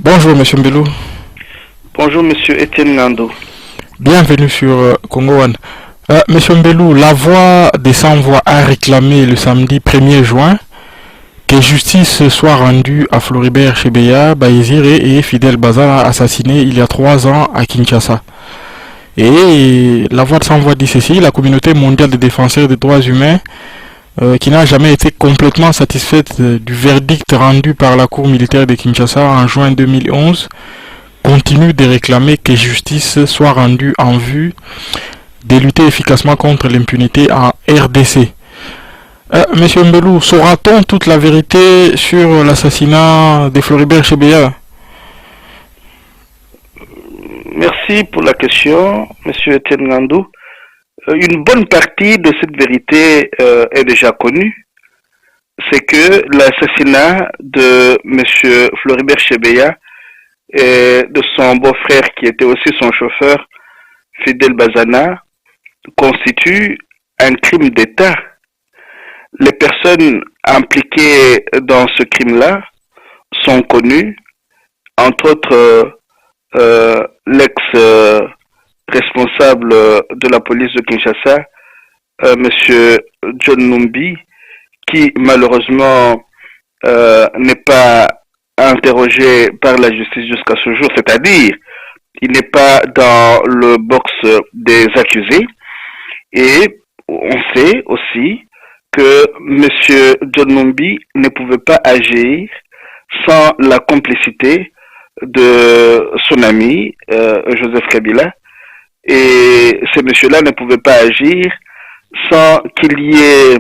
Bonjour Monsieur Mbelou, Bonjour Monsieur Etienne Nando. bienvenue sur Congo One. Monsieur Mbelou, la voix des sans-voix a réclamé le samedi 1er juin que justice soit rendue à Floribert Chebeya, Baïzire et Fidel Bazara assassinés il y a 3 ans à Kinshasa. Et la voix de sans-voix dit ceci: la communauté mondiale des défenseurs des droits humains, qui n'a jamais été complètement satisfaite du verdict rendu par la Cour militaire de Kinshasa en juin 2011, continue de réclamer que justice soit rendue en vue de lutter efficacement contre l'impunité en RDC. Monsieur Mbelou, saura-t-on toute la vérité sur l'assassinat de Floribert Chebeya? Merci pour la question, Monsieur Etienne Nando. Une bonne partie de cette vérité est déjà connue. C'est que l'assassinat de Monsieur Floribert Chebeya et de son beau-frère qui était aussi son chauffeur, Fidel Bazana, constitue un crime d'État. Les personnes impliquées dans ce crime-là sont connues, entre autres l'ex-responsable de la police de Kinshasa, Monsieur John Numbi, qui malheureusement n'est pas interrogé par la justice jusqu'à ce jour, c'est-à-dire il n'est pas dans le box des accusés. Et on sait aussi que Monsieur John Numbi ne pouvait pas agir sans la complicité de son ami Joseph Kabila, et ces messieurs-là ne pouvaient pas agir sans qu'il y ait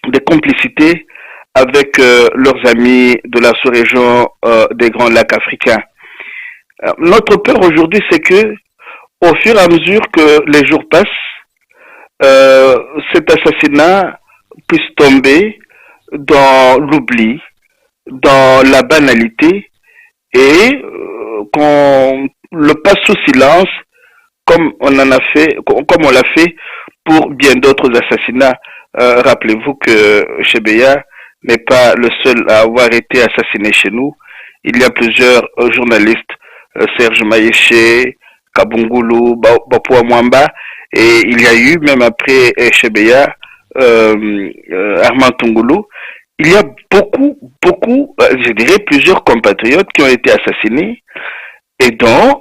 des complicités avec leurs amis de la sous-région des Grands Lacs africains. Notre peur aujourd'hui, c'est que au fur et à mesure que les jours passent, cet assassinat puisse tomber dans l'oubli, dans la banalité, et qu'on le passe sous silence comme on l'a fait pour bien d'autres assassinats. Rappelez-vous que Chebeya n'est pas le seul à avoir été assassiné chez nous. Il y a plusieurs journalistes, Serge Maïché, Kabungulu, Bapua Mwamba, et il y a eu même après Chebeya, Armand Tungulu. Il y a beaucoup, je dirais plusieurs compatriotes qui ont été assassinés et dont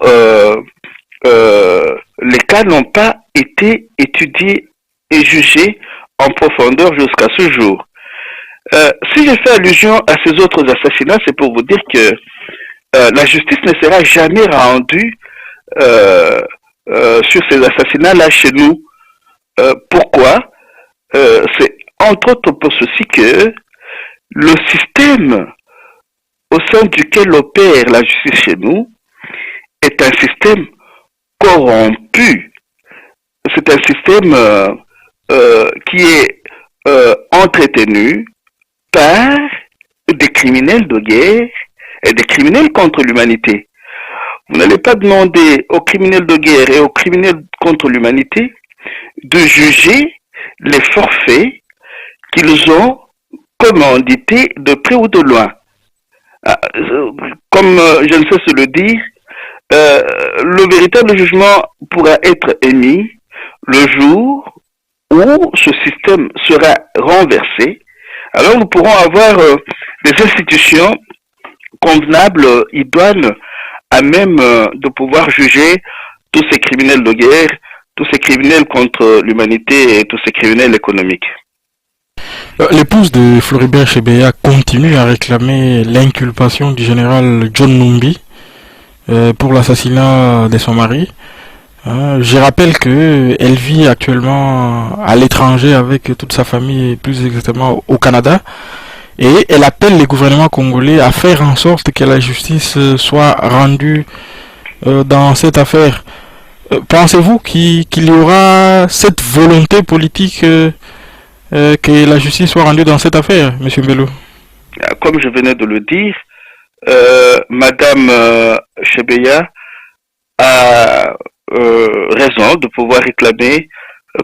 les cas n'ont pas été étudiés et jugés en profondeur jusqu'à ce jour. Si je fais allusion à ces autres assassinats, c'est pour vous dire que la justice ne sera jamais rendue sur ces assassinats-là chez nous. Pourquoi? C'est entre autres pour ceci que le système au sein duquel opère la justice chez nous est un système corrompu. C'est un système qui est entretenu par des criminels de guerre et des criminels contre l'humanité. Vous n'allez pas demander aux criminels de guerre et aux criminels contre l'humanité de juger les forfaits qu'ils ont commandité de près ou de loin. Comme je ne sais se le dire, le véritable jugement pourra être émis le jour où ce système sera renversé. Alors nous pourrons avoir des institutions convenables, idoines, à même de pouvoir juger tous ces criminels de guerre, tous ces criminels contre l'humanité et tous ces criminels économiques. L'épouse de Floribert Chebeya continue à réclamer l'inculpation du général John Numbi pour l'assassinat de son mari. Je rappelle qu'elle vit actuellement à l'étranger avec toute sa famille, plus exactement au Canada, et elle appelle les gouvernements congolais à faire en sorte que la justice soit rendue dans cette affaire. Pensez-vous qu'il y aura cette volonté politique que la justice soit rendue dans cette affaire, Monsieur Mbelou? Comme je venais de le dire, Madame Chebeya a raison de pouvoir réclamer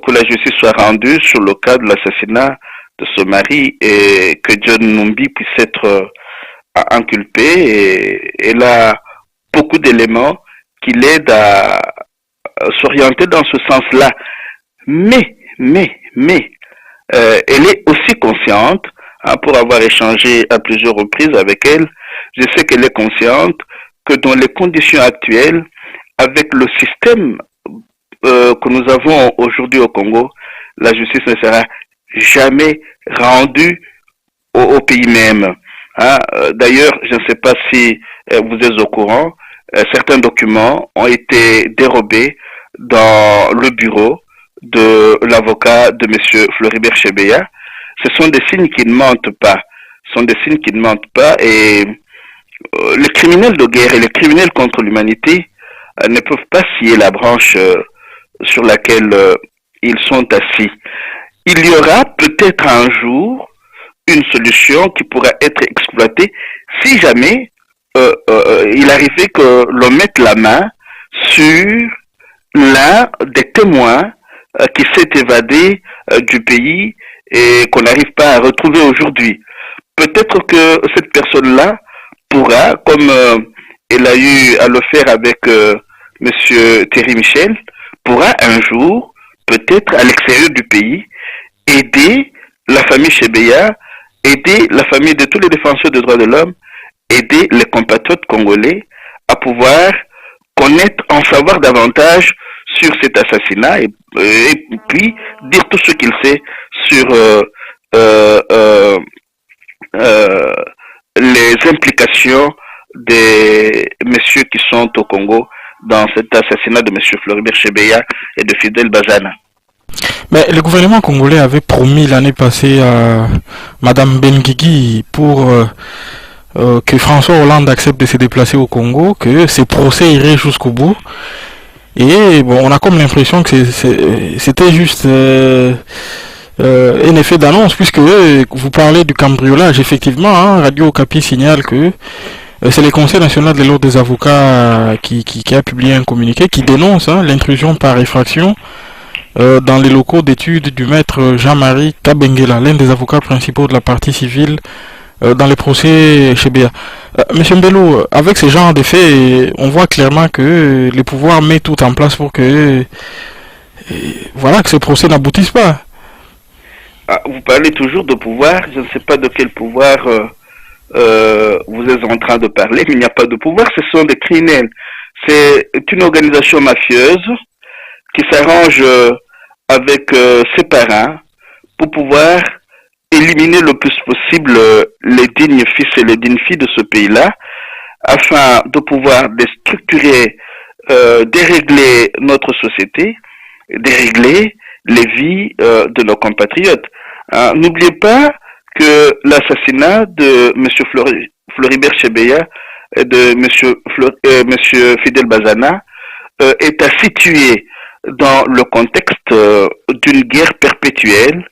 que la justice soit rendue sur le cas de l'assassinat de son mari et que John Numbi puisse être inculpé et elle a beaucoup d'éléments qui l'aident à s'orienter dans ce sens-là. Mais, elle est aussi consciente, hein, pour avoir échangé à plusieurs reprises avec elle, je sais qu'elle est consciente que dans les conditions actuelles, avec le système que nous avons aujourd'hui au Congo, la justice ne sera jamais rendue au pays même. Hein? D'ailleurs, je ne sais pas si vous êtes au courant, certains documents ont été dérobés dans le bureau de l'avocat de M. Floribert Chebeya. Ce sont des signes qui ne mentent pas. Ce sont des signes qui ne mentent pas et les criminels de guerre et les criminels contre l'humanité ne peuvent pas scier la branche sur laquelle ils sont assis. Il y aura peut-être un jour une solution qui pourra être exploitée si jamais il arrivait que l'on mette la main sur l'un des témoins qui s'est évadé du pays et qu'on n'arrive pas à retrouver aujourd'hui. Peut-être que cette personne-là pourra, comme elle a eu à le faire avec Monsieur Thierry Michel, pourra un jour, peut-être à l'extérieur du pays, aider la famille Chebeya, aider la famille de tous les défenseurs des droits de l'homme, aider les compatriotes congolais à pouvoir connaître, en savoir davantage sur cet assassinat et puis dire tout ce qu'il sait sur les implications des messieurs qui sont au Congo dans cet assassinat de M. Floribert Chebeya et de Fidel Bazana. Mais le gouvernement congolais avait promis l'année passée à Madame Benguigui pour que François Hollande accepte de se déplacer au Congo, que ces procès iraient jusqu'au bout. Et bon, on a comme l'impression que c'était juste un effet d'annonce, puisque vous parlez du cambriolage. Effectivement, hein, Radio Okapi signale que c'est le Conseil national de l'ordre des avocats qui a publié un communiqué qui dénonce l'intrusion par effraction dans les locaux d'études du maître Jean-Marie Kabengela, l'un des avocats principaux de la partie civile dans les procès chez BA. Monsieur Mbello, avec ce genre de faits, on voit clairement que les pouvoirs mettent tout en place pour que voilà, que ce procès n'aboutisse pas. Ah, vous parlez toujours de pouvoir, je ne sais pas de quel pouvoir vous êtes en train de parler, mais il n'y a pas de pouvoir, ce sont des criminels. C'est une organisation mafieuse qui s'arrange avec ses parents pour pouvoir éliminer le plus possible les dignes fils et les dignes filles de ce pays-là, afin de pouvoir déstructurer, dérégler notre société, dérégler les vies de nos compatriotes. N'oubliez pas que l'assassinat de M. Floribert Chebeya et de M. Fidel Bazana est à situer dans le contexte d'une guerre perpétuelle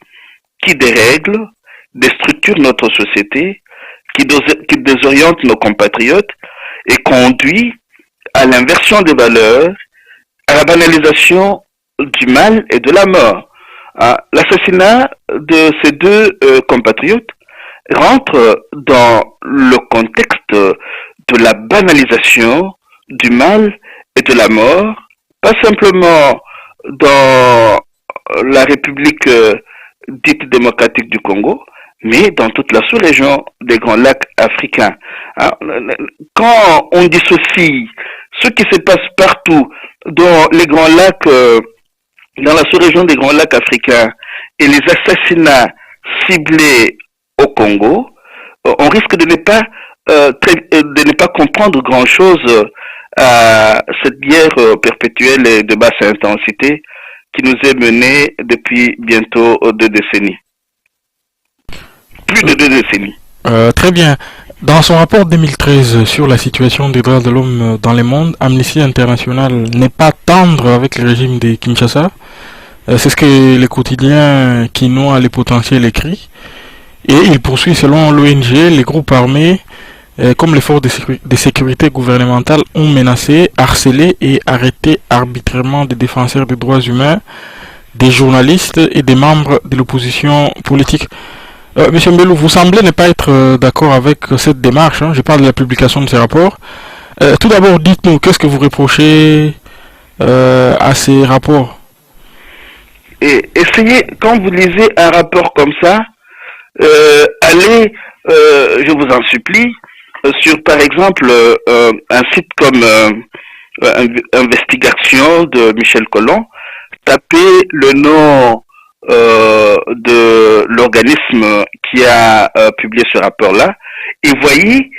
qui dérègle, déstructure notre société, qui désoriente nos compatriotes et conduit à l'inversion des valeurs, à la banalisation du mal et de la mort. L'assassinat de ces deux compatriotes rentre dans le contexte de la banalisation du mal et de la mort, pas simplement dans la République dite démocratique du Congo, mais dans toute la sous-région des Grands Lacs africains. Quand on dissocie ce qui se passe partout dans les Grands Lacs, dans la sous-région des Grands Lacs africains, et les assassinats ciblés au Congo, on risque de ne pas comprendre grand-chose à cette guerre perpétuelle et de basse intensité qui nous est menée depuis bientôt 2 décennies. Plus de 2 décennies. Très bien. Dans son rapport 2013 sur la situation des droits de l'homme dans le monde, Amnesty International n'est pas tendre avec le régime de Kinshasa. C'est ce que le quotidien Quinoa Les Potentiels écrit. Et il poursuit, selon l'ONG, les groupes armés comme les forces de sécurité gouvernementales ont menacé, harcelé et arrêté arbitrairement des défenseurs des droits humains, des journalistes et des membres de l'opposition politique. Monsieur Mbelou, vous semblez ne pas être d'accord avec cette démarche. Hein. Je parle de la publication de ces rapports. Tout d'abord, dites-nous, qu'est-ce que vous reprochez à ces rapports? Et essayez, quand vous lisez un rapport comme ça, allez, je vous en supplie, sur par exemple un site comme Investigation de Michel Collomb, tapez le nom de l'organisme qui a publié ce rapport-là et voyez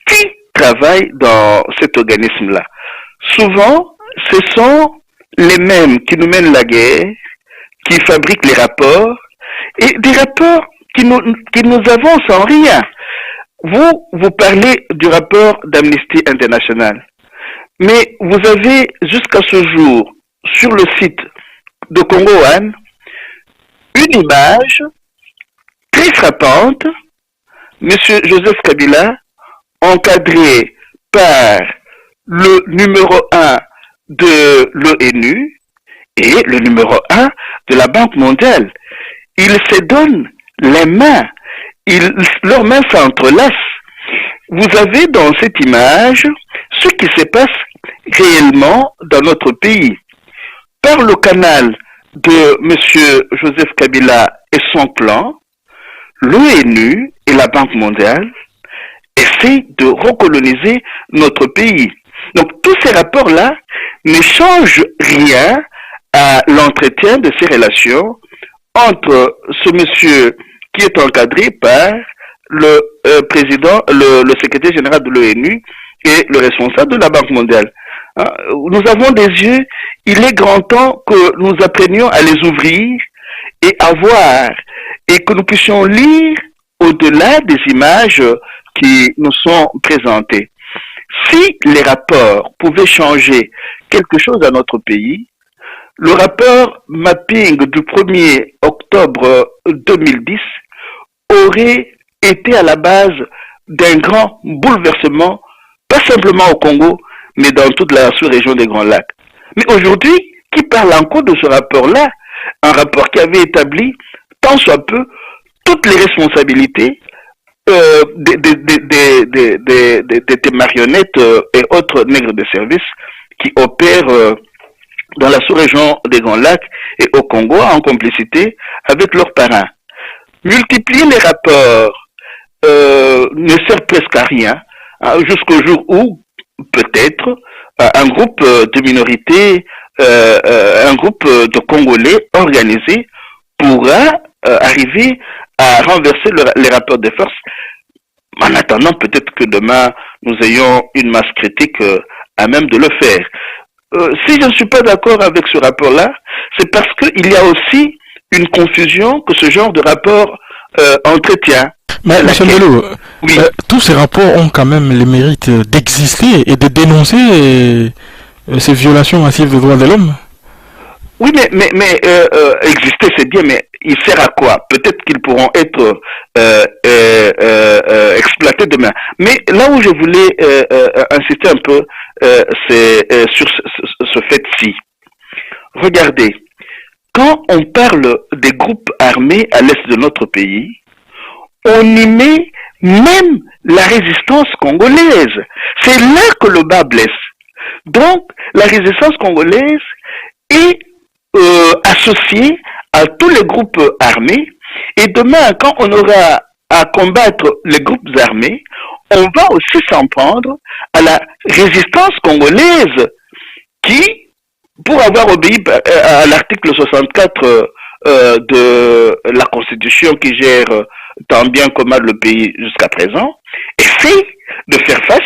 qui travaille dans cet organisme-là. Souvent, ce sont les mêmes qui nous mènent la guerre, qui fabriquent les rapports, et des rapports qui nous avancent en rien. Vous parlez du rapport d'Amnesty International, mais vous avez jusqu'à ce jour, sur le site de Congo One, une image très frappante, M. Joseph Kabila, encadré par le numéro 1 de l'ONU et le numéro 1 de la Banque mondiale. Ils se donnent les mains, leurs mains s'entrelacent. Vous avez dans cette image ce qui se passe réellement dans notre pays. Par le canal de M. Joseph Kabila et son clan, l'ONU et la Banque mondiale essaient de recoloniser notre pays. Donc tous ces rapports-là ne changent rien à l'entretien de ces relations entre ce monsieur qui est encadré par le président, le secrétaire général de l'ONU et le responsable de la Banque mondiale. Nous avons des yeux, il est grand temps que nous apprenions à les ouvrir et à voir et que nous puissions lire au-delà des images qui nous sont présentées. Si les rapports pouvaient changer quelque chose à notre pays, le rapport mapping du 1er octobre 2010 aurait été à la base d'un grand bouleversement, pas simplement au Congo, mais dans toute la sous-région des Grands Lacs. Mais aujourd'hui, qui parle encore de ce rapport-là, un rapport qui avait établi, tant soit peu, toutes les responsabilités des marionnettes et autres nègres de service qui opèrent dans la sous-région des Grands Lacs et au Congo en complicité avec leurs parrains. Multiplier les rapports ne sert presque à rien, jusqu'au jour où peut-être un groupe de minorités, un groupe de Congolais organisés pourra arriver à renverser les rapports de force. En attendant, peut-être que demain, nous ayons une masse critique à même de le faire. Si je ne suis pas d'accord avec ce rapport-là, c'est parce qu'il y a aussi une confusion que ce genre de rapport entretient. Mais M. Mbelou, oui. Tous ces rapports ont quand même le mérite d'exister et de dénoncer ces violations massives des droits de l'homme. Oui, mais exister c'est bien, mais il sert à quoi? Peut-être qu'ils pourront être exploités demain. Mais là où je voulais insister un peu, c'est sur ce fait-ci. Regardez, quand on parle des groupes armés à l'est de notre pays, on y met même la résistance congolaise. C'est là que le bas blesse. Donc, la résistance congolaise est associée à tous les groupes armés. Et demain, quand on aura à combattre les groupes armés, on va aussi s'en prendre à la résistance congolaise qui, pour avoir obéi à l'article 64 de la Constitution qui gère tant bien que mal le pays jusqu'à présent, essaie de faire face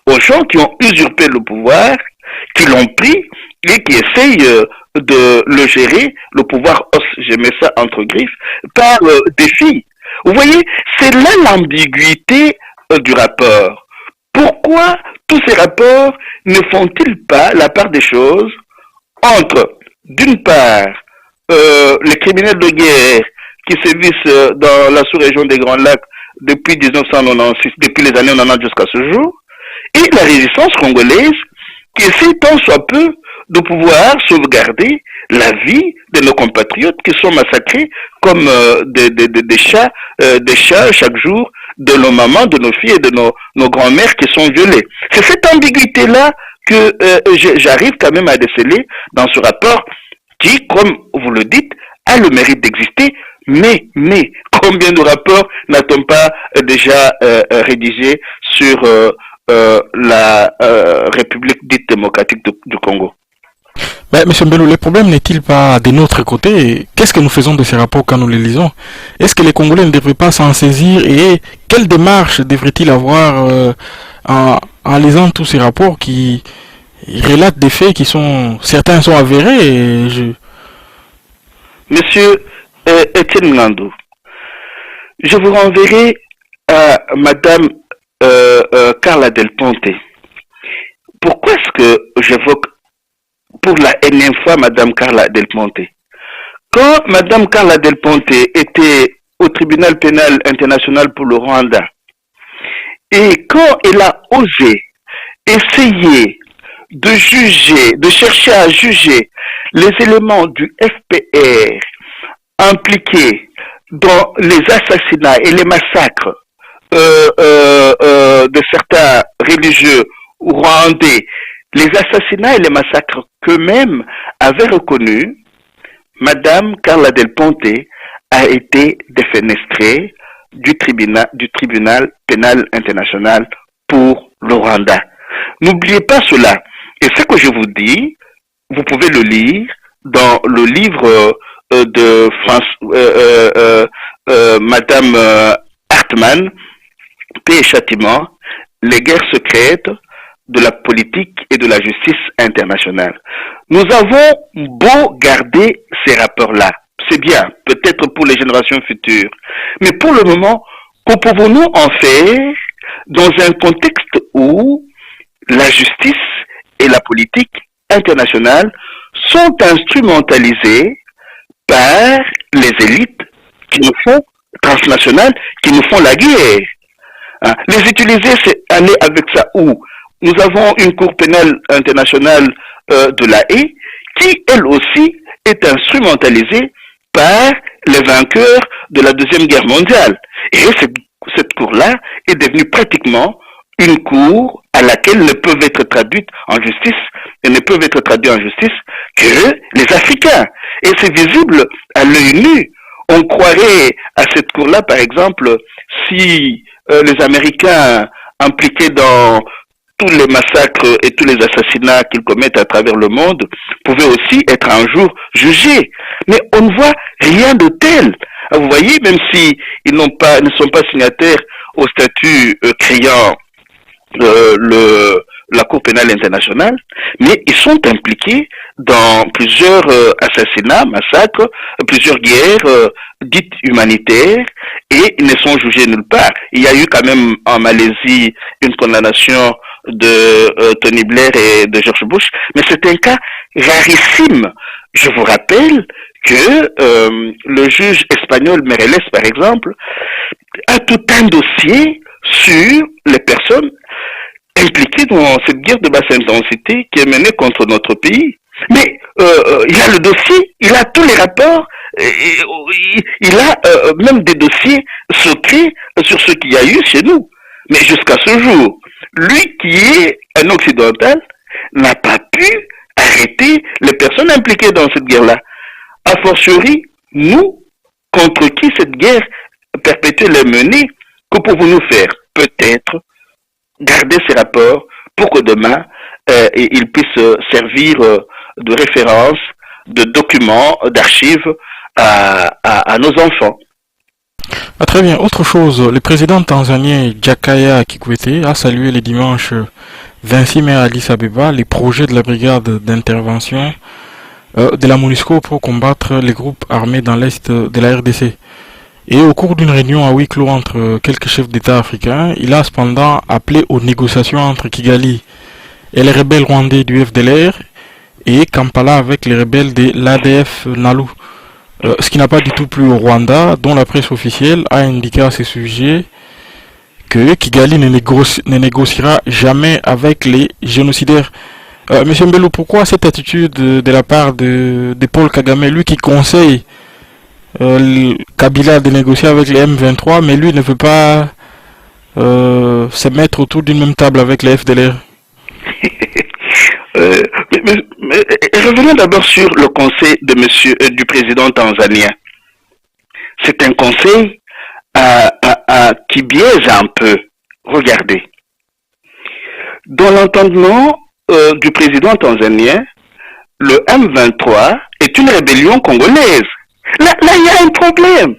aux gens qui ont usurpé le pouvoir, qui l'ont pris et qui essayent de le gérer, le pouvoir, je mets ça entre griffes, par défi. Vous voyez, c'est là l'ambiguïté du rapport. Pourquoi tous ces rapports ne font-ils pas la part des choses entre, d'une part, les criminels de guerre qui sévissent dans la sous-région des Grands Lacs depuis 1996, depuis les années 90 jusqu'à ce jour, et la résistance congolaise qui essaie tant soit peu de pouvoir sauvegarder la vie de nos compatriotes qui sont massacrés comme des chats chaque jour, de nos mamans, de nos filles et de nos grands-mères qui sont violées. C'est cette ambiguïté-là que j'arrive quand même à déceler dans ce rapport qui, comme vous le dites, a le mérite d'exister. Mais, combien de rapports n'a-t-on pas déjà rédigé sur la République dite démocratique du Congo? Ben, Monsieur Mbelou, le problème n'est-il pas de notre côté? Qu'est-ce que nous faisons de ces rapports quand nous les lisons? Est-ce que les Congolais ne devraient pas s'en saisir et quelle démarche devraient-ils avoir en lisant tous ces rapports qui relatent des faits qui sont... Certains sont avérés et Monsieur Étienne Ngandou, je vous renverrai à Madame Carla Del Ponte. Pourquoi est-ce que j'évoque pour la énième fois Madame Carla Del Ponte? Quand Madame Carla Del Ponte était au tribunal pénal international pour le Rwanda, et quand elle a osé essayer de juger, de chercher à juger les éléments du FPR impliqués dans les assassinats et les massacres de certains religieux rwandais, les assassinats et les massacres qu'eux-mêmes avaient reconnus, Madame Carla Del Ponte a été défenestrée du tribunal pénal international pour le Rwanda. N'oubliez pas cela. Et ce que je vous dis, vous pouvez le lire dans le livre de Madame Hartmann, Paix et Châtiment, les guerres secrètes de la politique et de la justice internationale. Nous avons beau garder ces rapports-là. C'est bien, peut-être pour les générations futures. Mais pour le moment, que pouvons-nous en faire dans un contexte où la justice et la politique internationale sont instrumentalisées par les élites qui nous font transnationales, qui nous font la guerre. Hein? Les utiliser, c'est aller avec ça où nous avons une cour pénale internationale de la Haye qui, elle aussi, est instrumentalisée par les vainqueurs de la Deuxième Guerre mondiale. Et cette cour-là est devenue pratiquement une cour à laquelle ne peuvent être traduites en justice et ne peuvent être traduits en justice que les Africains. Et c'est visible à l'œil nu. On croirait à cette cour-là, par exemple, si les Américains impliqués dans tous les massacres et tous les assassinats qu'ils commettent à travers le monde pouvaient aussi être un jour jugés. Mais on ne voit rien de tel. Vous voyez, même si ils ne sont pas signataires au statut créant la Cour pénale internationale, mais ils sont impliqués dans plusieurs assassinats, massacres, plusieurs guerres dites humanitaires, et ils ne sont jugés nulle part. Il y a eu quand même en Malaisie une condamnation de Tony Blair et de George Bush, mais c'est un cas rarissime. Je vous rappelle que le juge espagnol Meirelles, par exemple, a tout un dossier sur les personnes impliquées dans cette guerre de basse intensité qui est menée contre notre pays. Mais il a le dossier, il a tous les rapports, il a même des dossiers secrets sur ce qu'il y a eu chez nous. Mais jusqu'à ce jour, lui qui est un occidental n'a pas pu arrêter les personnes impliquées dans cette guerre-là. A fortiori, nous, contre qui cette guerre perpétuelle est menée, que pouvons-nous faire? Peut-être garder ces rapports pour que demain, ils puissent servir de référence, de documents, d'archives à nos enfants. Ah, très bien. Autre chose, le président tanzanien Jakaya Kikwete a salué le dimanche 26 mai à Addis Abeba les projets de la brigade d'intervention de la MONUSCO pour combattre les groupes armés dans l'est de la RDC. Et au cours d'une réunion à huis clos entre quelques chefs d'État africains, il a cependant appelé aux négociations entre Kigali et les rebelles rwandais du FDLR et Kampala avec les rebelles de l'ADF Nalu. Ce qui n'a pas du tout plu au Rwanda, dont la presse officielle a indiqué à ce sujet que Kigali ne négociera jamais avec les génocidaires Monsieur Mbelou, pourquoi cette attitude de la part de Paul Kagame, lui qui conseille Kabila de négocier avec les M23, mais lui ne veut pas se mettre autour d'une même table avec les FDLR? Euh, Revenons d'abord sur le conseil de du président tanzanien. C'est un conseil qui biaise un peu. Regardez. Dans l'entendement du président tanzanien, le M23 est une rébellion congolaise. Là, il y a un problème.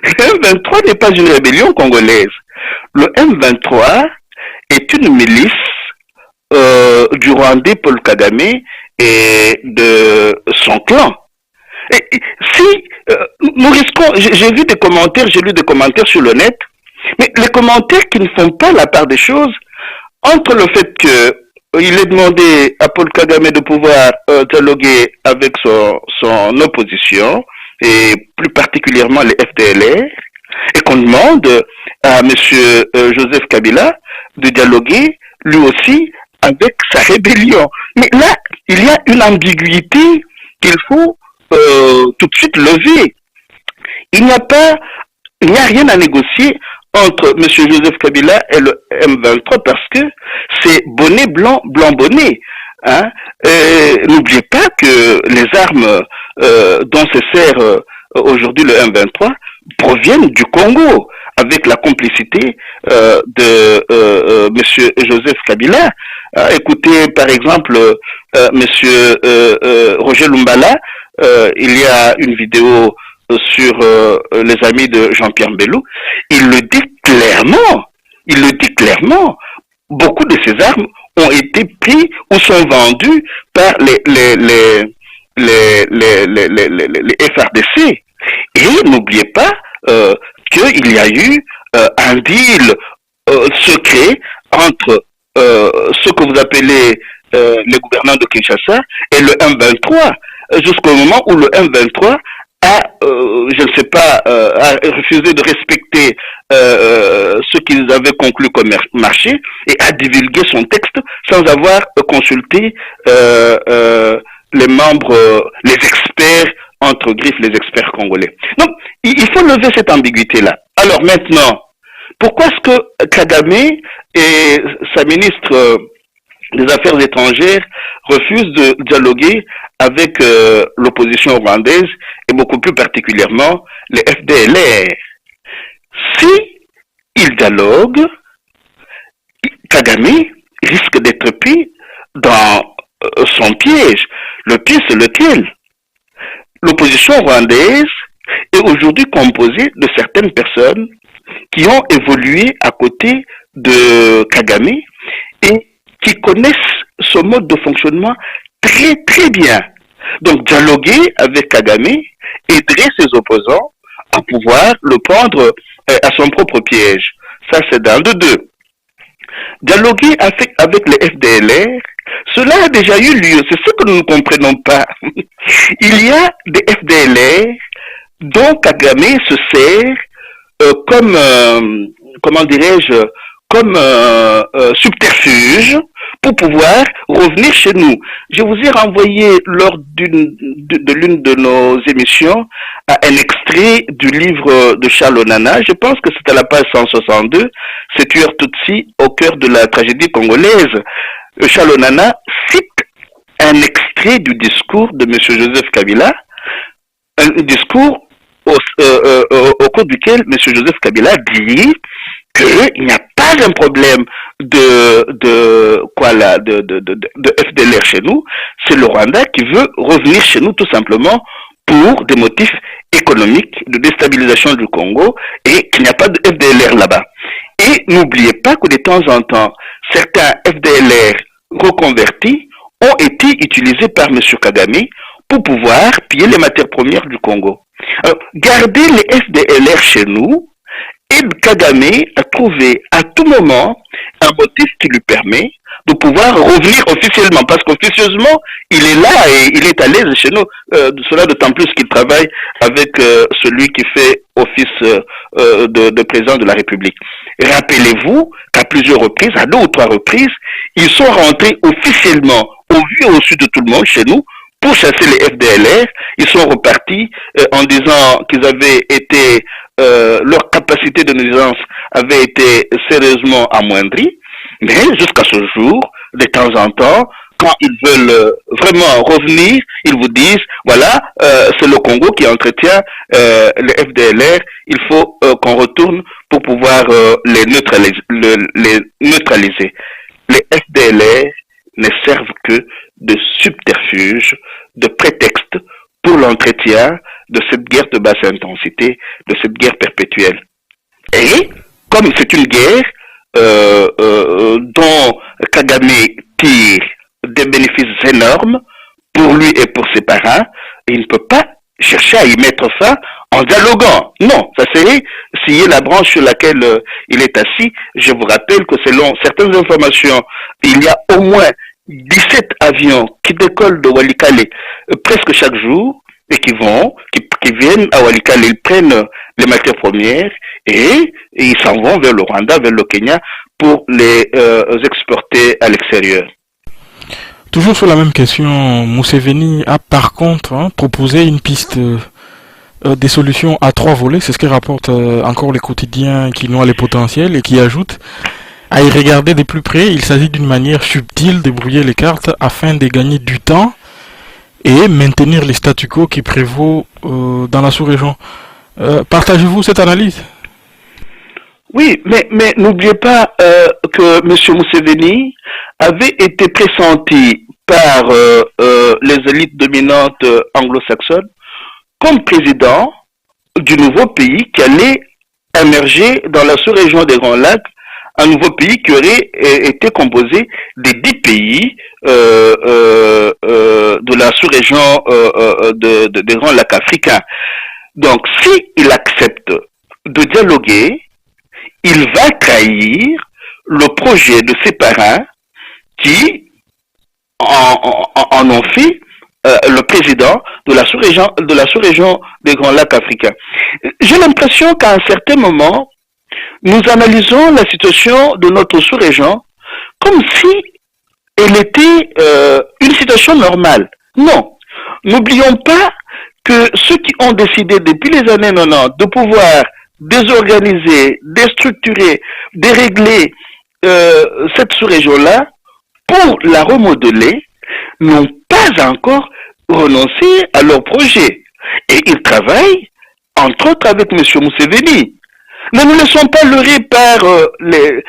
Le M23 n'est pas une rébellion congolaise. Le M23 est une milice du Rwandais Paul Kagame et de son clan. Et si nous risquons, j'ai vu des commentaires, j'ai lu des commentaires sur le net, mais les commentaires qui ne font pas la part des choses, entre le fait que il est demandé à Paul Kagame de pouvoir dialoguer avec son opposition, et plus particulièrement les FDLR, et qu'on demande à M. Joseph Kabila de dialoguer lui aussi avec sa rébellion. Mais là, il y a une ambiguïté qu'il faut tout de suite lever. Il n'y a rien à négocier entre M. Joseph Kabila et le M23 parce que c'est bonnet blanc, blanc bonnet. Hein? N'oubliez pas que les armes dont se sert aujourd'hui le M23 proviennent du Congo avec la complicité de M. Joseph Kabila. Écoutez par exemple M. Roger Lumbala, il y a une vidéo sur les amis de Jean-Pierre Mbelou, il le dit clairement, beaucoup de ces armes ont été pris ou sont vendus par les FRDC. Et n'oubliez pas qu'il y a eu un deal secret entre ce que vous appelez les gouvernants de Kinshasa et le M23, jusqu'au moment où le M23 a, je ne sais pas, a refusé de respecter ce qu'ils avaient conclu comme marché et a divulgué son texte sans avoir consulté les membres, les experts, entre griffes, les experts congolais. Donc, il faut lever cette ambiguïté-là. Alors maintenant, pourquoi est-ce que Kagame et sa ministre des Affaires étrangères refusent de dialoguer avec l'opposition rwandaise et beaucoup plus particulièrement les FDLR? Si ils dialoguent, Kagame risque d'être pris dans son piège. Le piège, c'est lequel? L'opposition rwandaise est aujourd'hui composée de certaines personnes qui ont évolué à côté de Kagame et qui connaissent ce mode de fonctionnement très très bien. Donc dialoguer avec Kagame aiderait ses opposants à pouvoir le prendre à son propre piège. Ça c'est d'un de deux. Dialoguer avec les FDLR, cela a déjà eu lieu, c'est ce que nous ne comprenons pas. Il y a des FDLR dont Kagame se sert comme, comment dirais-je, comme subterfuge pour pouvoir revenir chez nous. Je vous ai renvoyé lors de l'une de nos émissions un extrait du livre de Charles Onana. Je pense que c'est à la page 162, c'est tueur Tutsi au cœur de la tragédie congolaise. Charles Onana cite un extrait du discours de M. Joseph Kabila, un discours au cours duquel M. Joseph Kabila dit qu'il n'y a pas un problème de FDLR chez nous, c'est le Rwanda qui veut revenir chez nous tout simplement pour des motifs économiques de déstabilisation du Congo et qu'il n'y a pas de FDLR là-bas. Et n'oubliez pas que de temps en temps, certains FDLR reconvertis ont été utilisés par M. Kagame pour pouvoir piller les matières premières du Congo. Alors, garder les FDLR chez nous, aide Kagame à trouver à tout moment un motif qui lui permet de pouvoir revenir officiellement, parce qu'officieusement, il est là et il est à l'aise chez nous. Cela d'autant plus qu'il travaille avec celui qui fait office de président de la République. Rappelez-vous qu'à plusieurs reprises, à 2 ou 3 reprises, ils sont rentrés officiellement au vu et au su de tout le monde chez nous pour chasser les FDLR. Ils sont repartis en disant qu'ils avaient été, leur capacité de nuisance avait été sérieusement amoindrie. Mais jusqu'à ce jour, de temps en temps, quand ils veulent vraiment revenir, ils vous disent, voilà, c'est le Congo qui entretient les FDLR, il faut qu'on retourne pour pouvoir les neutraliser. Les FDLR ne servent que de subterfuge, de prétexte pour l'entretien de cette guerre de basse intensité, de cette guerre perpétuelle. Et comme c'est une guerre dont Kagame tire des bénéfices énormes pour lui et pour ses parents, il ne peut pas chercher à y mettre fin en dialoguant. Non, ça serait scier la branche sur laquelle il est assis. Je vous rappelle que selon certaines informations, il y a au moins 17 avions qui décollent de Walikale presque chaque jour et qui viennent à Walikale, ils prennent les matières premières et ils s'en vont vers le Rwanda, vers le Kenya pour les exporter à l'extérieur. Toujours sur la même question, Museveni a par contre proposé une piste des solutions à 3 volets, c'est ce que rapportent encore les quotidiens qui noient les potentiels et qui ajoutent à y regarder de plus près, il s'agit d'une manière subtile de brouiller les cartes afin de gagner du temps et maintenir les statu quo qui prévaut dans la sous-région. Partagez-vous cette analyse? Oui, mais n'oubliez pas que M. Museveni avait été pressenti par les élites dominantes anglo-saxonnes comme président du nouveau pays qui allait émerger dans la sous-région des Grands Lacs, un nouveau pays qui aurait été composé des 10 pays de la sous-région des Grands Lacs africains. Donc, s'il accepte de dialoguer, il va trahir le projet de ses parents qui en ont fait le président de la sous-région des Grands Lacs africains. J'ai l'impression qu'à un certain moment, nous analysons la situation de notre sous-région comme si elle était une situation normale. Non, n'oublions pas que ceux qui ont décidé depuis les années 90 de pouvoir désorganiser, déstructurer, dérégler cette sous-région-là pour la remodeler n'ont pas encore renoncé à leur projet. Et ils travaillent, entre autres, avec M. Museveni. Ne nous laissons pas leurrer par les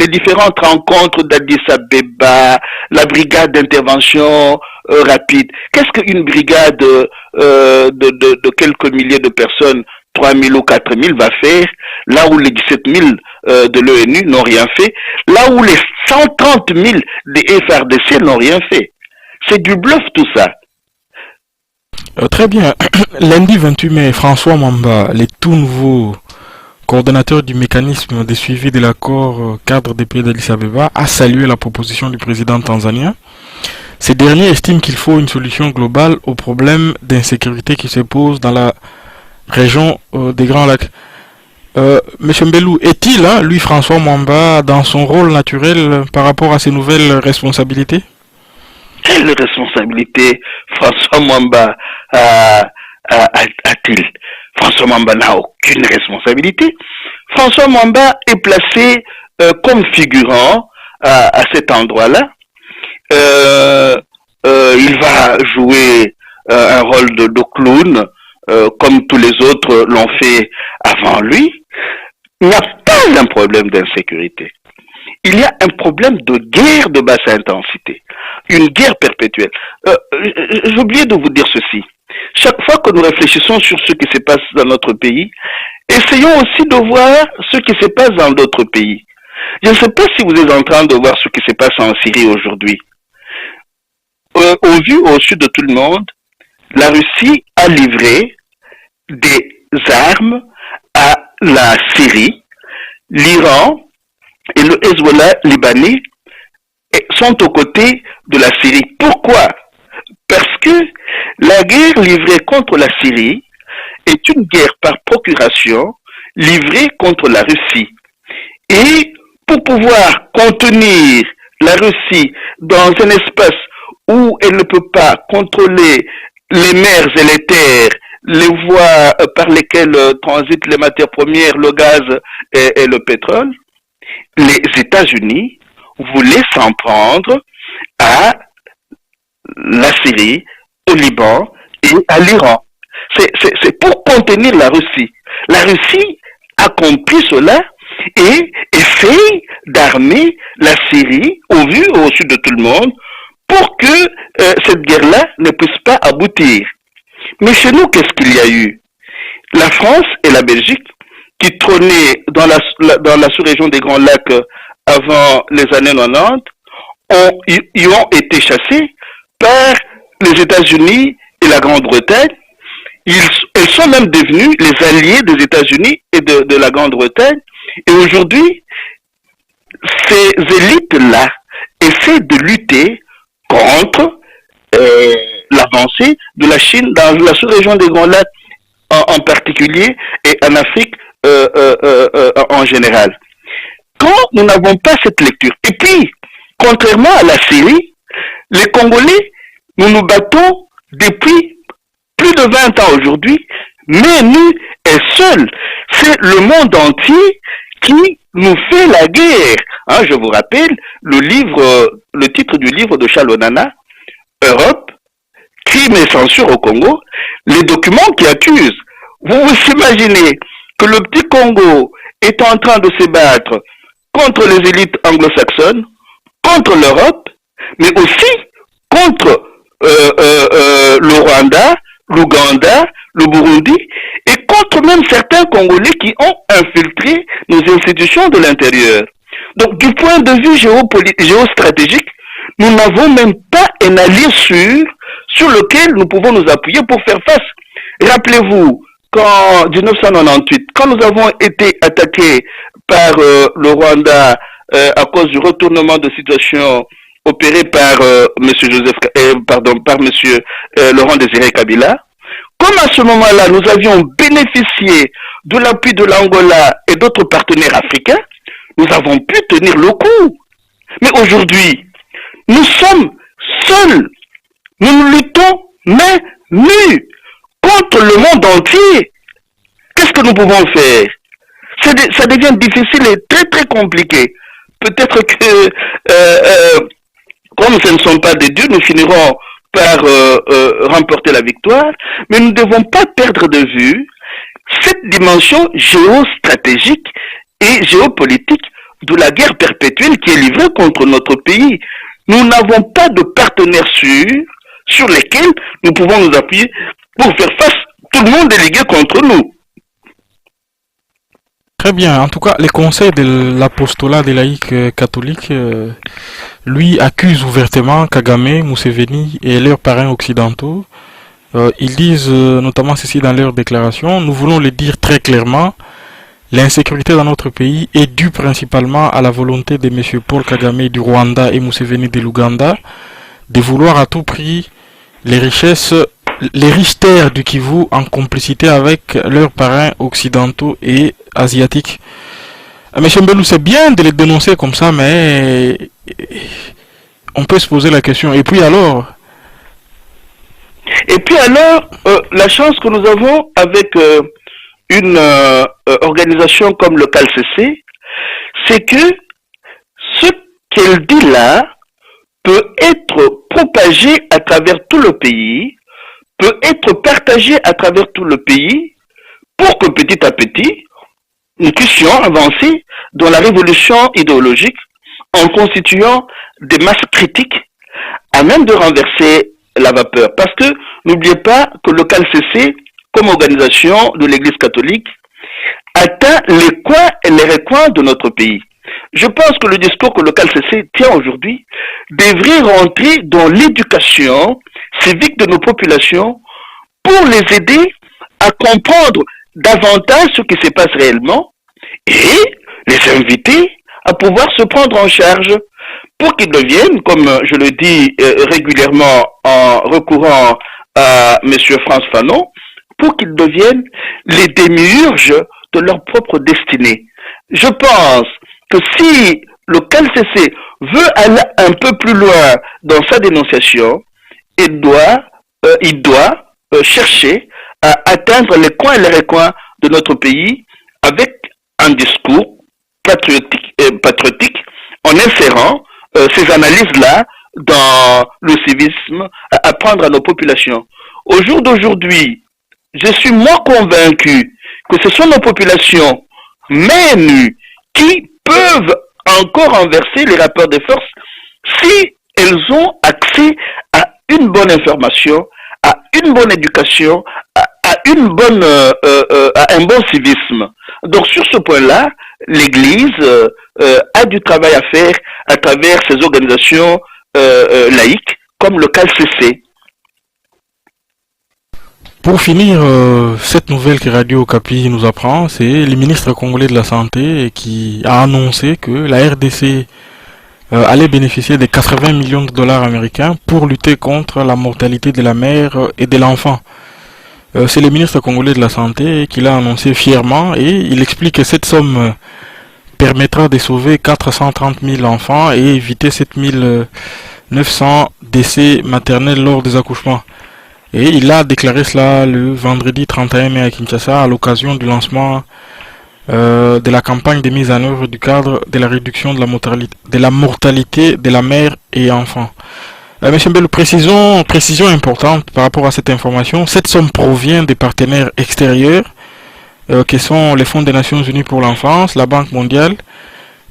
différentes rencontres d'Addis Abeba, la brigade d'intervention rapide. Qu'est-ce qu'une brigade de quelques milliers de personnes, 3 000 ou 4 000 va faire, là où les 17 000 de l'ONU n'ont rien fait, là où les 130 000 des FRDC n'ont rien fait. C'est du bluff tout ça. Très bien. Lundi 28 mai, François Mwamba, les tout nouveaux coordonnateur du mécanisme de suivi de l'accord cadre des pays d'Addis Abeba, a salué la proposition du président tanzanien. Ces derniers estiment qu'il faut une solution globale aux problèmes d'insécurité qui se posent dans la région des Grands Lacs. Monsieur Mbelou, est-il, lui François Mwamba, dans son rôle naturel par rapport à ses nouvelles responsabilités? Quelle responsabilité François Mwamba a-t-il? François Mwamba n'a aucune responsabilité. François Mwamba est placé comme figurant à cet endroit-là. Il va jouer un rôle de clown comme tous les autres l'ont fait avant lui. Il n'y a pas un problème d'insécurité. Il y a un problème de guerre de basse intensité, une guerre perpétuelle. J'ai oublié de vous dire ceci. Chaque fois que nous réfléchissons sur ce qui se passe dans notre pays, essayons aussi de voir ce qui se passe dans d'autres pays. Je ne sais pas si vous êtes en train de voir ce qui se passe en Syrie aujourd'hui. Au vu, au sud de tout le monde, la Russie a livré des armes à la Syrie. L'Iran et le Hezbollah libanais sont aux côtés de la Syrie. Pourquoi? Parce que la guerre livrée contre la Syrie est une guerre par procuration livrée contre la Russie. Et pour pouvoir contenir la Russie dans un espace où elle ne peut pas contrôler les mers et les terres, les voies par lesquelles transitent les matières premières, le gaz et le pétrole, les États-Unis voulaient s'en prendre à la Syrie, au Liban et à l'Iran. C'est pour contenir la Russie. La Russie accomplit cela et essaye d'armer la Syrie au vu et au su de tout le monde pour que cette guerre-là ne puisse pas aboutir. Mais chez nous, qu'est-ce qu'il y a eu? La France et la Belgique, qui trônaient dans la sous-région des Grands Lacs avant les années 90, y ont été chassés par les États-Unis et la Grande-Bretagne. Elles sont même devenues les alliés des États-Unis et de la Grande-Bretagne. Et aujourd'hui, ces élites-là essaient de lutter contre l'avancée de la Chine dans la sous-région des Grands Lacs en particulier et en Afrique en général. Quand nous n'avons pas cette lecture, et puis, contrairement à la Syrie, les Congolais, nous nous battons depuis plus de 20 ans aujourd'hui, mais nous et seuls, c'est le monde entier qui nous fait la guerre. Hein, je vous rappelle le titre du livre de Charles Onana, Europe, crime et censure au Congo, les documents qui accusent. Vous vous imaginez que le petit Congo est en train de se battre contre les élites anglo-saxonnes, contre l'Europe, mais aussi contre le Rwanda, l'Ouganda, le Burundi, et contre même certains Congolais qui ont infiltré nos institutions de l'intérieur. Donc, du point de vue géostratégique, nous n'avons même pas un allié sûr sur lequel nous pouvons nous appuyer pour faire face. Rappelez-vous, qu'en 1998, quand nous avons été attaqués par le Rwanda à cause du retournement de situation opéré par monsieur Laurent Désiré Kabila, comme à ce moment-là, nous avions bénéficié de l'appui de l'Angola et d'autres partenaires africains, nous avons pu tenir le coup. Mais aujourd'hui, nous sommes seuls. Nous luttons main nue contre le monde entier. Qu'est-ce que nous pouvons faire? Ça devient difficile et très très compliqué. Peut-être que, comme ce ne sont pas des dieux, nous finirons par remporter la victoire, mais nous ne devons pas perdre de vue cette dimension géostratégique et géopolitique de la guerre perpétuelle qui est livrée contre notre pays. Nous n'avons pas de partenaires sûrs sur lesquels nous pouvons nous appuyer pour faire face. Tout le monde est ligué contre nous. Très bien. En tout cas, les conseils de l'apostolat des laïcs catholiques, lui, accusent ouvertement Kagame, Museveni et leurs parrains occidentaux. Ils disent notamment ceci dans leur déclaration: nous voulons le dire très clairement, l'insécurité dans notre pays est due principalement à la volonté de M. Paul Kagame du Rwanda et Museveni de l'Ouganda de vouloir à tout prix les riches terres du Kivu en complicité avec leurs parrains occidentaux et asiatiques. Monsieur Mbelou, c'est bien de les dénoncer comme ça, mais on peut se poser la question. Et puis alors, la chance que nous avons avec une organisation comme le CALCC, c'est que ce qu'elle dit là peut être propagé à travers tout le pays, peut être partagé à travers tout le pays, pour que petit à petit, nous puissions avancer dans la révolution idéologique en constituant des masses critiques à même de renverser la vapeur. Parce que n'oubliez pas que le CALCC, comme organisation de l'Église catholique, atteint les coins et les recoins de notre pays. Je pense que le discours que le CALCC tient aujourd'hui devrait rentrer dans l'éducation civique de nos populations pour les aider à comprendre davantage ce qui se passe réellement et les inviter à pouvoir se prendre en charge pour qu'ils deviennent, comme je le dis régulièrement en recourant à M. France Fanon, pour qu'ils deviennent les démiurges de leur propre destinée. Je pense que si le CALCC veut aller un peu plus loin dans sa dénonciation, il doit chercher à atteindre les coins et les recoins de notre pays avec un discours patriotique en insérant ces analyses-là dans le civisme, à apprendre à nos populations. Au jour d'aujourd'hui, je suis moins convaincu que ce sont nos populations mêmes qui peuvent encore renverser les rapports de force si elles ont accès à une bonne information, à une bonne éducation, à un bon civisme. Donc sur ce point-là, l'Église a du travail à faire à travers ces organisations laïques comme le CALCC. Pour finir, cette nouvelle que Radio Okapi nous apprend, c'est le ministre congolais de la Santé qui a annoncé que la RDC allait bénéficier de 80 millions de dollars américains pour lutter contre la mortalité de la mère et de l'enfant. C'est le ministre congolais de la Santé qui l'a annoncé fièrement et il explique que cette somme permettra de sauver 430 000 enfants et éviter 7 900 décès maternels lors des accouchements. Et il a déclaré cela le vendredi 31 mai à Kinshasa à l'occasion du lancement de la campagne de mise en œuvre du cadre de la réduction de la mortalité de la mère et enfant. Monsieur Mbelou, précision importante par rapport à cette information. Cette somme provient des partenaires extérieurs qui sont les Fonds des Nations Unies pour l'enfance, la Banque mondiale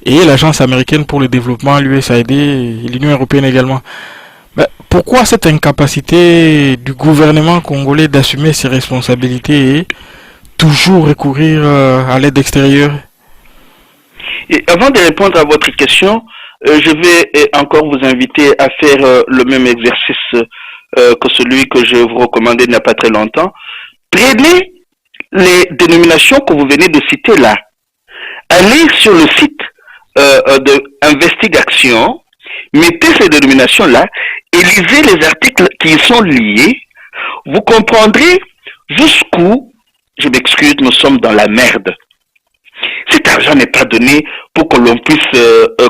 et l'Agence américaine pour le développement, l'USAID et l'Union européenne également. Pourquoi cette incapacité du gouvernement congolais d'assumer ses responsabilités et toujours recourir à l'aide extérieure? Et avant de répondre à votre question, je vais encore vous inviter à faire le même exercice que celui que je vous recommandais il n'y a pas très longtemps. Prenez les dénominations que vous venez de citer là. Allez sur le site d'investigation, mettez ces dénominations-là et lisez les articles qui y sont liés. Vous comprendrez jusqu'où, je m'excuse, nous sommes dans la merde. Cet argent n'est pas donné pour que l'on puisse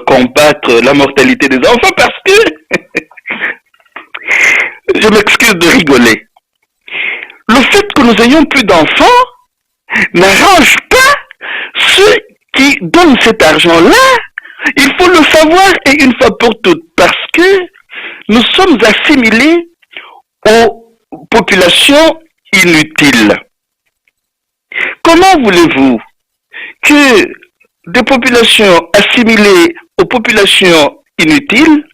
combattre la mortalité des enfants parce que, je m'excuse de rigoler, le fait que nous ayons plus d'enfants n'arrange pas ceux qui donnent cet argent-là. Il faut le savoir et une fois pour toutes parce que nous sommes assimilés aux populations inutiles. Comment voulez-vous que des populations assimilées aux populations inutiles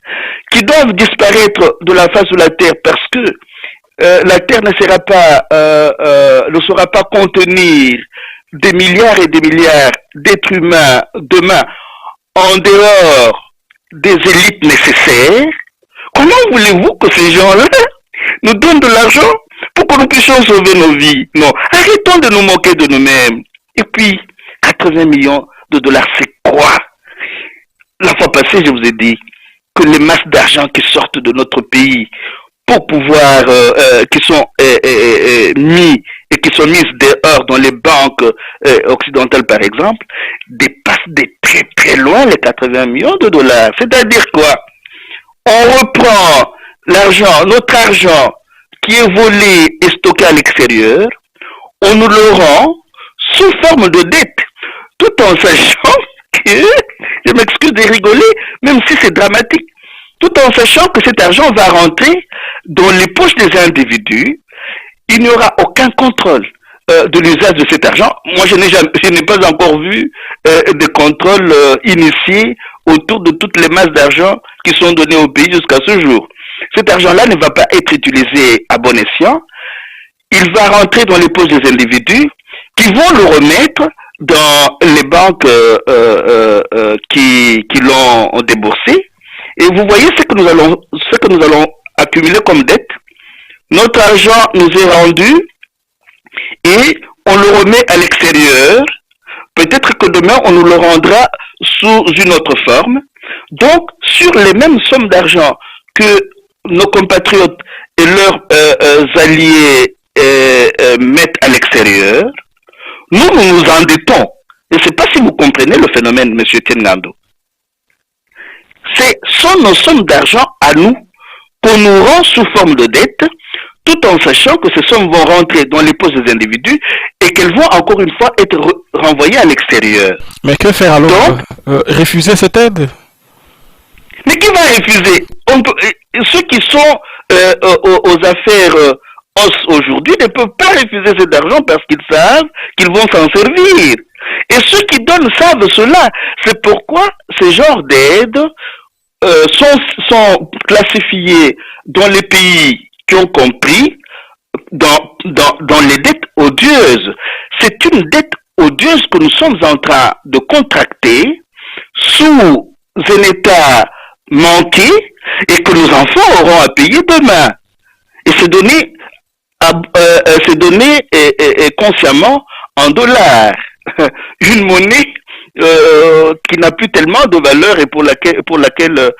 qui doivent disparaître de la face de la terre parce que la terre ne saura pas contenir des milliards et des milliards d'êtres humains demain en dehors des élites nécessaires? Comment voulez-vous que ces gens-là nous donnent de l'argent pour que nous puissions sauver nos vies? Non, arrêtons de nous moquer de nous-mêmes. Et puis, 80 millions de dollars, c'est quoi? La fois passée, je vous ai dit que les masses d'argent qui sortent de notre pays pour pouvoir, qui sont mis et qui sont mises dehors dans les banques occidentales, par exemple, dépassent de très très loin les 80 millions de dollars. C'est-à-dire quoi? On reprend l'argent, notre argent qui est volé et stocké à l'extérieur, on nous le rend sous forme de dette, tout en sachant que, je m'excuse de rigoler, même si c'est dramatique, tout en sachant que cet argent va rentrer dans les poches des individus, il n'y aura aucun contrôle de l'usage de cet argent. Moi, je n'ai pas encore vu de contrôle initié autour de toutes les masses d'argent qui sont données au pays jusqu'à ce jour. Cet argent-là ne va pas être utilisé à bon escient. Il va rentrer dans les poches des individus qui vont le remettre dans les banques qui l'ont déboursé. Et vous voyez ce que nous allons accumuler comme dette. Notre argent nous est rendu et on le remet à l'extérieur. Peut-être que demain, on nous le rendra sous une autre forme. Donc, sur les mêmes sommes d'argent que nos compatriotes et leurs alliés mettent à l'extérieur, nous nous endettons Je ne sais pas si vous comprenez le phénomène, M. Tenando. Ce sont nos sommes d'argent à nous qu'on nous rend sous forme de dette, tout en sachant que ces sommes vont rentrer dans les poches des individus et qu'elles vont encore une fois être renvoyées à l'extérieur. Mais que faire alors? Donc, refuser cette aide? Mais qui va refuser? Ceux qui sont aux affaires aujourd'hui ne peuvent pas refuser cet argent parce qu'ils savent qu'ils vont s'en servir. Et ceux qui donnent savent cela. C'est pourquoi ces genres d'aides sont classifiés dans les pays qui ont compris dans les dettes odieuses. C'est une dette odieuse que nous sommes en train de contracter sous un état manqué et que nos enfants auront à payer demain. Et c'est donné consciemment en dollars. Une monnaie qui n'a plus tellement de valeur et pour laquelle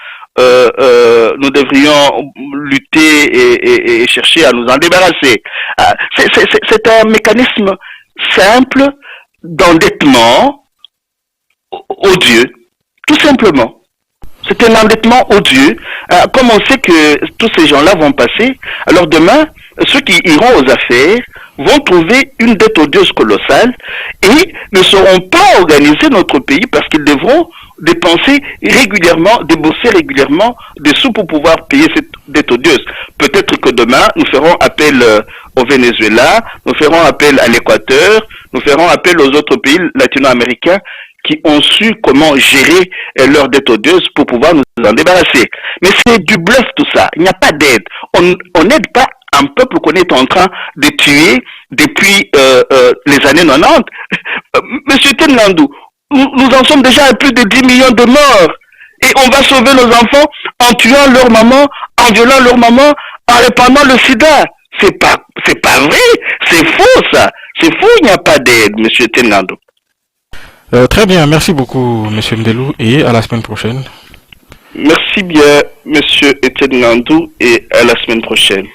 nous devrions lutter et chercher à nous en débarrasser. C'est un mécanisme simple d'endettement odieux, tout simplement. C'est un endettement odieux. Comme on sait que tous ces gens-là vont passer, alors demain, ceux qui iront aux affaires vont trouver une dette odieuse colossale et ne sauront pas organiser notre pays parce qu'ils devront débourser régulièrement des sous pour pouvoir payer cette dette odieuse. Peut-être que demain, nous ferons appel au Venezuela, nous ferons appel à l'Équateur, nous ferons appel aux autres pays latino-américains qui ont su comment gérer leur dette odieuse pour pouvoir nous en débarrasser. Mais c'est du bluff tout ça. Il n'y a pas d'aide. On n'aide pas un peuple qu'on est en train de tuer depuis les années 90. Monsieur Tenlandou, nous en sommes déjà à plus de 10 millions de morts. Et on va sauver nos enfants en tuant leur maman, en violant leur maman, en répandant le sida. C'est pas vrai. C'est faux ça. C'est faux, il n'y a pas d'aide, monsieur Tenlandou. Très bien, merci beaucoup, monsieur Mdelou, et à la semaine prochaine. Merci bien, monsieur Etienne Landou, et à la semaine prochaine.